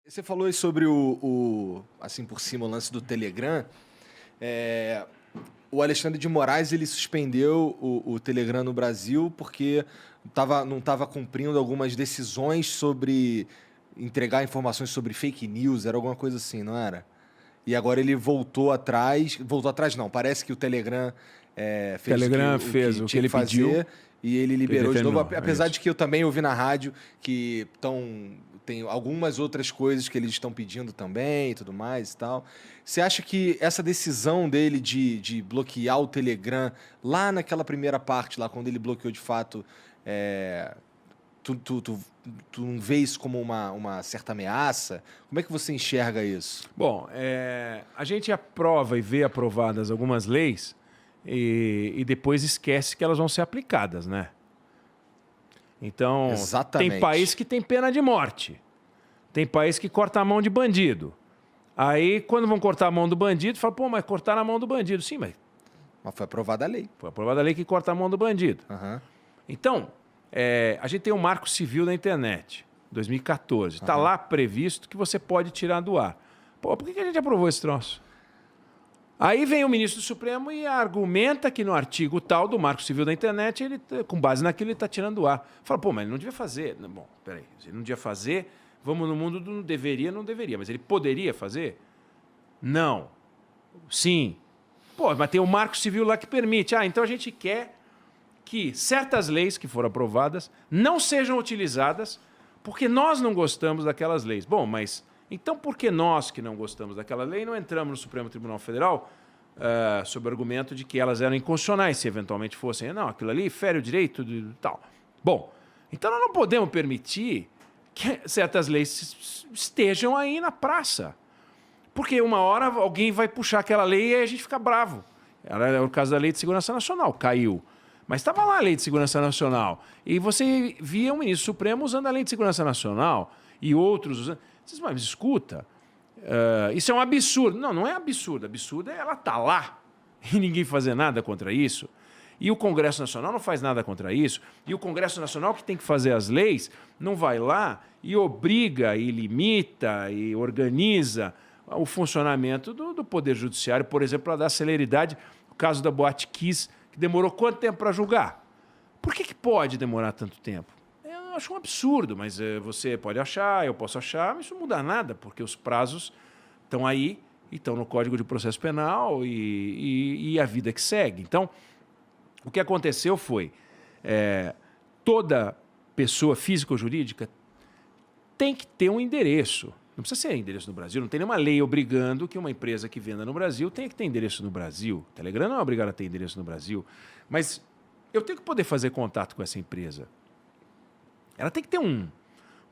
Você falou aí sobre assim por cima, o lance do Telegram. É, o Alexandre de Moraes ele suspendeu o Telegram no Brasil porque não estava cumprindo algumas decisões sobre entregar informações sobre fake news, era alguma coisa assim, não era? E agora ele voltou atrás. Voltou atrás, não. Parece que o Telegram fez Telegram o fez que o que tinha que ele pediu. fazer e ele liberou de novo. Determinou, é Apesar isso. de que eu também ouvi na rádio que tem algumas outras coisas que eles estão pedindo também e tudo mais e tal. Você acha que essa decisão dele de bloquear o Telegram lá naquela primeira parte, lá quando ele bloqueou de fato, tu não vê isso como uma certa ameaça? Como é que você enxerga isso? Bom, a gente aprova e vê aprovadas algumas leis e depois esquece que elas vão ser aplicadas, né? Então, Exatamente. tem país que tem pena de morte. Tem país que corta a mão de bandido. Aí, quando vão cortar a mão do bandido, fala, pô, mas cortaram a mão do bandido. Sim, mas Mas foi aprovada a lei. foi aprovada a lei que corta a mão do bandido. Aham. Então, a gente tem um marco civil da internet, 2014. Está lá previsto que você pode tirar do ar. Pô, por que a gente aprovou esse troço? Aí vem o ministro do Supremo e argumenta que no artigo tal do marco civil da internet, ele, com base naquilo, ele está tirando do ar. Fala, pô, mas ele não devia fazer. Bom, peraí, se ele não devia fazer, vamos no mundo do não deveria, mas ele poderia fazer? Não. Sim. Pô, mas tem o marco civil lá que permite. Então a gente quer que certas leis que foram aprovadas não sejam utilizadas porque nós não gostamos daquelas leis. Bom, mas então por que nós que não gostamos daquela lei não entramos no Supremo Tribunal Federal sob o argumento de que elas eram inconstitucionais, se eventualmente fossem? Não, aquilo ali fere o direito de tal. Bom, então nós não podemos permitir que certas leis estejam aí na praça. Porque uma hora alguém vai puxar aquela lei e a gente fica bravo. Era o caso da Lei de Segurança Nacional, caiu. Mas estava lá a Lei de Segurança Nacional. E você via o ministro Supremo usando a Lei de Segurança Nacional e outros usando. Você diz, mas escuta, isso é um absurdo. Não, não é absurdo. Absurdo é ela estar lá e ninguém fazer nada contra isso. E o Congresso Nacional não faz nada contra isso. E o Congresso Nacional, que tem que fazer as leis, não vai lá e obriga, e limita, e organiza o funcionamento do Poder Judiciário, por exemplo, para dar celeridade. O caso da Boate Kiss, que demorou quanto tempo para julgar? Por que pode demorar tanto tempo? Eu acho um absurdo, mas você pode achar, eu posso achar, mas isso não muda nada, porque os prazos estão aí, e estão no Código de Processo Penal e a vida que segue. Então, o que aconteceu foi, toda pessoa física ou jurídica tem que ter um endereço. Não precisa ser endereço no Brasil, não tem nenhuma lei obrigando que uma empresa que venda no Brasil tenha que ter endereço no Brasil. O Telegram não é obrigado a ter endereço no Brasil. Mas eu tenho que poder fazer contato com essa empresa. Ela tem que ter um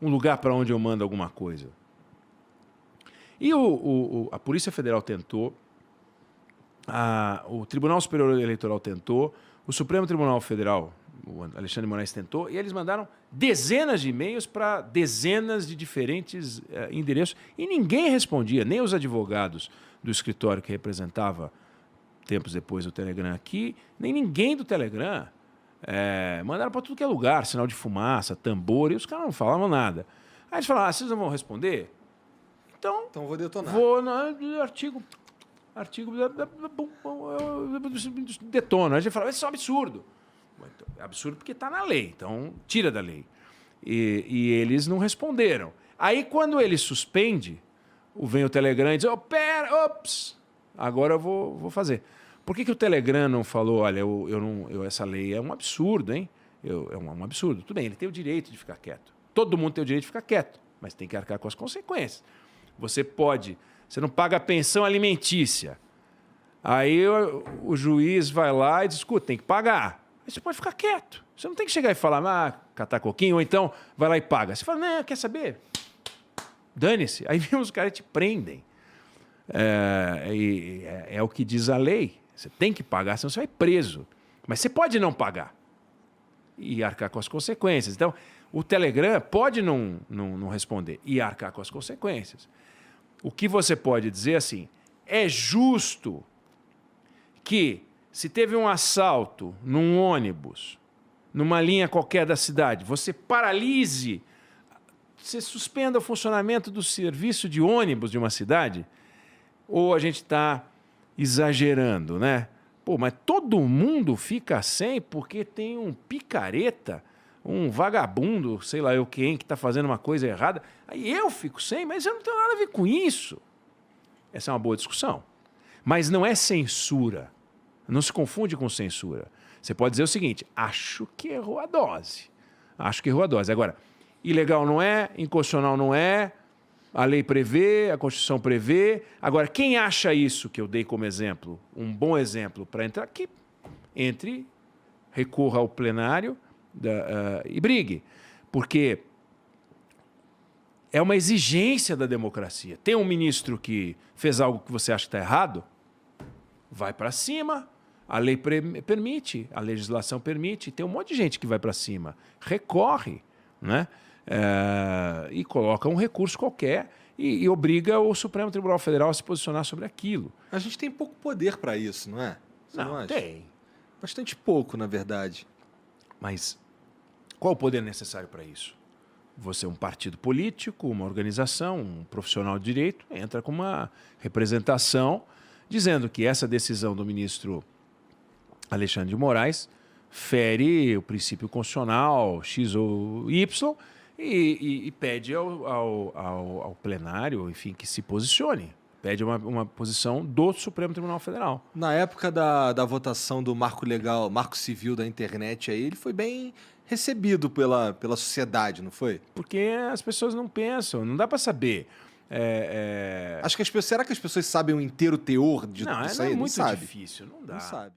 lugar para onde eu mando alguma coisa. E a Polícia Federal tentou, o Tribunal Superior Eleitoral tentou, o Supremo Tribunal Federal, o Alexandre de Moraes tentou, e eles mandaram dezenas de e-mails para dezenas de diferentes endereços, e ninguém respondia, nem os advogados do escritório que representava, tempos depois, o Telegram aqui, nem ninguém do Telegram. Mandaram para tudo que é lugar, sinal de fumaça, tambor, e os caras não falavam nada. Aí eles falaram, vocês não vão responder? Então eu vou detonar. Vou no artigo detona. A gente fala, isso é um absurdo. É absurdo porque está na lei, então tira da lei. E eles não responderam. Aí, quando ele suspende, vem o Telegram e diz, ops, agora eu vou fazer. Por que o Telegram não falou, olha, essa lei é um absurdo, hein? É um absurdo. Tudo bem, ele tem o direito de ficar quieto. Todo mundo tem o direito de ficar quieto, mas tem que arcar com as consequências. Você não paga pensão alimentícia. Aí o juiz vai lá e diz, escuta, tem que pagar. Aí você pode ficar quieto. Você não tem que chegar e falar, catar coquinho, ou então vai lá e paga. Você fala, não, quer saber? Dane-se. Aí vem os caras e te prendem. É o que diz a lei. Você tem que pagar, senão você vai preso. Mas você pode não pagar e arcar com as consequências. Então, o Telegram pode não responder e arcar com as consequências. O que você pode dizer assim, é justo que, se teve um assalto num ônibus, numa linha qualquer da cidade, você paralise você suspenda o funcionamento do serviço de ônibus de uma cidade, ou a gente está exagerando, né? Pô, mas todo mundo fica sem porque tem um picareta, um vagabundo, sei lá eu quem, que está fazendo uma coisa errada. Aí eu fico sem, mas eu não tenho nada a ver com isso. Essa é uma boa discussão. Mas não é censura. Não se confunde com censura. Você pode dizer o seguinte, acho que errou a dose. Acho que errou a dose. Agora, ilegal não é, inconstitucional não é, a lei prevê, a Constituição prevê. Agora, quem acha isso, que eu dei como exemplo, um bom exemplo para entrar, que entre, recorra ao plenário e brigue. Porque é uma exigência da democracia. Tem um ministro que fez algo que você acha que está errado, vai para cima, a lei permite, a legislação permite, tem um monte de gente que vai para cima, recorre, né? E coloca um recurso qualquer e obriga o Supremo Tribunal Federal a se posicionar sobre aquilo. A gente tem pouco poder para isso, não é? Você não acha? Tem. Bastante pouco, na verdade. Mas qual o poder necessário para isso? Você é um partido político, uma organização, um profissional de direito, entra com uma representação dizendo que essa decisão do ministro Alexandre de Moraes fere o princípio constitucional X ou Y e pede ao plenário, enfim, que se posicione. Pede uma posição do Supremo Tribunal Federal. Na época da votação do marco legal, marco civil da internet, aí, ele foi bem recebido pela sociedade, não foi? Porque as pessoas não pensam, não dá para saber. Acho que será que as pessoas sabem o inteiro teor disso aí? Não é muito sabe. difícil, não dá. Não sabe.